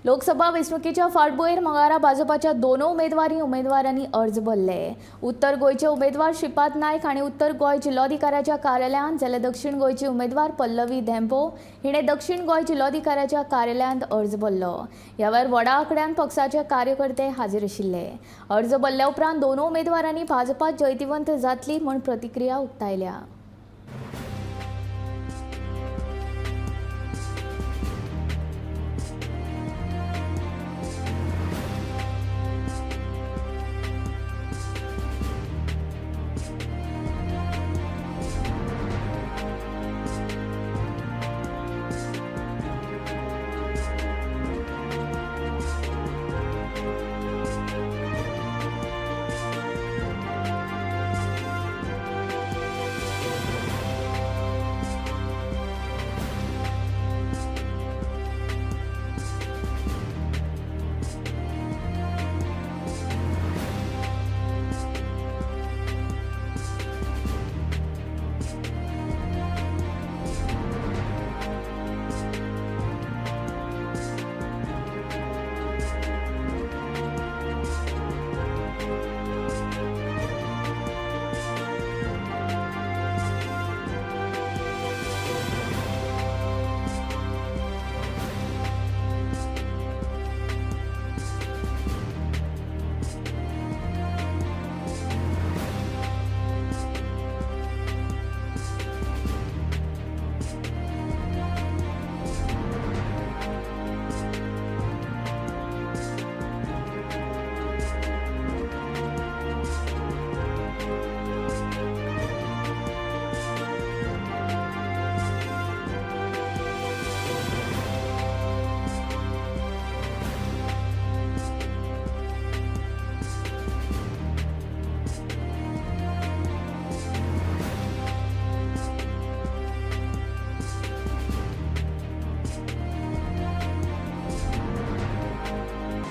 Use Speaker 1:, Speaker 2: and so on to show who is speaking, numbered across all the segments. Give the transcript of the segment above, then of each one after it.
Speaker 1: लोकसभा वेंचणुकेच्या फाटभुंयेर मंगळारा भाजपाच्या दोन उमेदवारांनी अर्ज भरले। उत्तर गोंयचे उमेदवार श्रीपाद नायक हांणी उत्तर गोंय जिल्लोधिकाऱ्याच्या कार्यालयांत जाल्यार दक्षिण गोंयची उमेदवार पल्लवी धेंपो हिणें दक्षिण गोंय जिल्लोधिकाऱ्याच्या कार्यालयांत अर्ज भरलो। ह्या वेळार व्हडा आंकड्यान पक्षाचे कार्यकर्ते हाजीर आशिल्ले। अर्ज भरल्या उपरांत दोन उमेदवारांनी भाजपात जैतिवंत जातली म्हूण प्रतिक्रिया उक्तायल्या।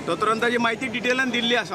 Speaker 2: तोतरंताची माहिती डिटेलान दिल्ली आसा।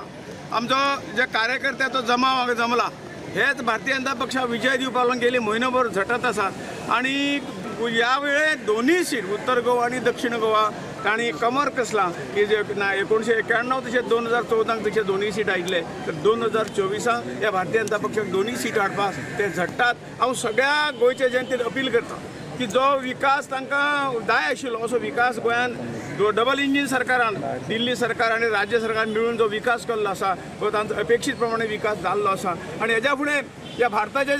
Speaker 2: आमचो जे कार्यकर्त्याचो जमाव जमला हेच भारतीय जनता पक्षा विजय दिवपा लागून गेली म्हयनोभर झटत आसा आणि ह्या वेळे दोन्ही सीट उत्तर गोवा आणि दक्षिण गोवा तांणी कमर कसला की जे 1991 तशें 2014 तशें दोन्ही सीट आयिल्ले तर 2024 ह्या भारतीय जनता पक्षाक दोन्ही सीट हाडपाक ते झट्टात। हांव सगळ्या गोंयच्या जनतेक अपील करता की जो विकास तांकां जाय आशिल्लो असो विकास गोंयांत डबल इंजीन सरकारान दिल्ली सरकार आणि राज्य सरकार मिळून जो विकास केल्लो आसा तो तांचो अपेक्षीत प्रमाणे विकास जाल्लो आसा आणि हेच्या फुडें या भारताचे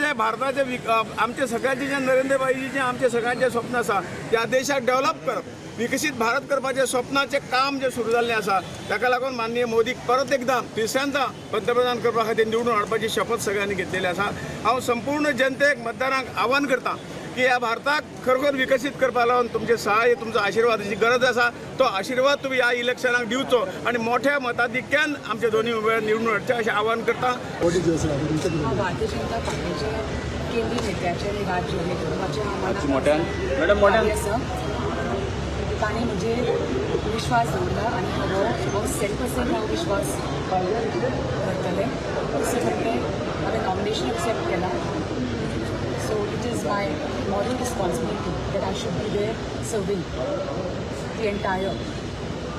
Speaker 2: आमचे सगळ्यांचे जे नरेंद्र भाईजी जे आमचे सगळ्यांचे स्वप्न आसा त्या देशाक डेव्हलप करप विकसीत भारत करपाचे स्वप्नाचे काम जे सुरू जाल्लें आसा ताका लागून माननीय मोदीक परत एकदा तिसऱ्यांदा पंतप्रधान करपा खातीर निवडून हाडपाची शपथ सगळ्यांनी घेतलेली आसा। हांव संपूर्ण जनतेक मतदारांक आव्हान करता की ह्या भारताक खरोखर विकसीत करपा लागून तुमचे सहाय्य तुमचो आशिर्वादाची गरज आसा। तो आशिर्वाद तुम्ही ह्या इलेक्शनाक दिवचो आणि मोठ्या मताधिक्यान आमचे दोन्ही उमेदवार निवडून हाडचे अशें आव्हान करता।
Speaker 3: भारतीय जनता पार्टीचे केंद्रीय नेत्याचे आणि राज्य नेतृत्वाचे तांणी म्हणजे विश्वास दवरला आणि हो 100% हांव विश्वास करतले। दुसरें म्हणजे हांवें नॉमिनेशन एक्सेप्ट केला। So it is my moral responsibility that I should be there serving the entire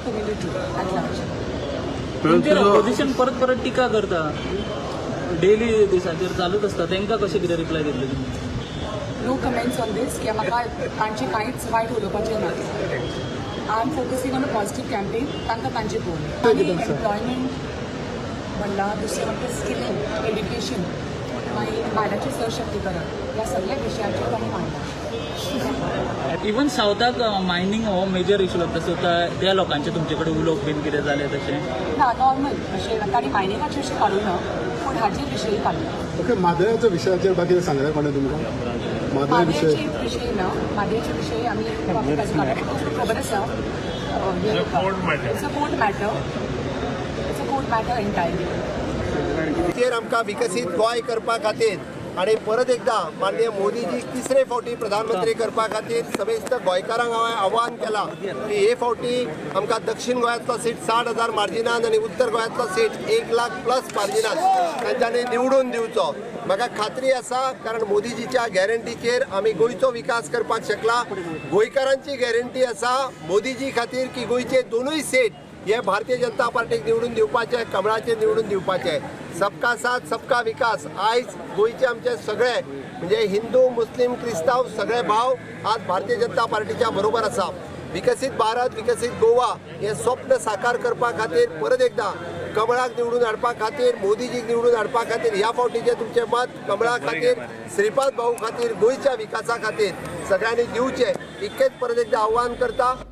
Speaker 3: community at large.
Speaker 4: Opposition परत टीका करता डेली दिसाचेर चालूच आसता तांकां कशें कितें रिप्लाय दितले तुमी?
Speaker 3: No comments on this की म्हाका तांचे कांयच वायट उलोवपाचें ना। I am focusing on a positive campaign तांकां तांचे पळोवन एम्प्लॉयमेंट म्हणला दुसरें म्हणजे स्किलिंग एड्युकेशन मागीर बायलांचें सशक्तीकरण ह्या सगळ्या विशयांचेर तांणी मांडला।
Speaker 4: इवन सावथाक मायनींग हो मेजर इशू लागता सो त्या लोकांचे तुमचे कडेन उलोवप बीन कितें जालें तशें?
Speaker 3: ना नॉर्मल अशें तांणी मायनिंगाचे अशें काडूं ना पूण हाजेर विशय काडला।
Speaker 5: ओके, मादळ्याच्या विशयाचेर बाकी सांगल्यार कोणें तुमकां
Speaker 3: मादळ्याचे विशय ना मादळ्याचे विशय आमी खबर आसा it's a court matter entirely.
Speaker 6: आमकां विकसीत गोंय करपा खातीर आणि परत एकदा माननीय मोदीजी तिसरे फावटी प्रधानमंत्री करपा खातीर समेस्त गोंयकारांक हांवें आव्हान केलां की हे फावटी आमकां दक्षिण गोंयांतलो सीट 60,000 मार्जिनान आणि उत्तर गोंयांतलो सीट 1,00,000+ मार्जिनान तांच्यांनी निवडून दिवचो. म्हाका खात्री आसा कारण मोदीजीच्या गॅरंटीचेर आमी गोंयचो विकास करपाक शकला. गोंयकारांची गॅरंटी आसा मोदीजी खातीर की गोंयचे दोनूय सीट हे भारतीय जनता पार्टीक निवडून दिवपाचे, कमळाचेर निवडून दिवपाचे. सबका साथ सबका विकास आयज गोंयचे आमचे सगळे म्हणजे हिंदू मुस्लिम क्रिस्तांव सगळे भाव आज भारतीय जनता पार्टीच्या बरोबर आसा. विकसीत भारत विकसीत गोवा हे स्वप्न साकार करपा खातीर परत एकदा कमळाक निवडून हाडपा खातीर मोदीजीक निवडून हाडपा खातीर ह्या फावटीचे तुमचे मत कमळा खातीर श्रीपाद भाऊ खातीर गोंयच्या विकासा खातीर सगळ्यांनी दिवचे इतकेच परत एकदा आव्हान करता.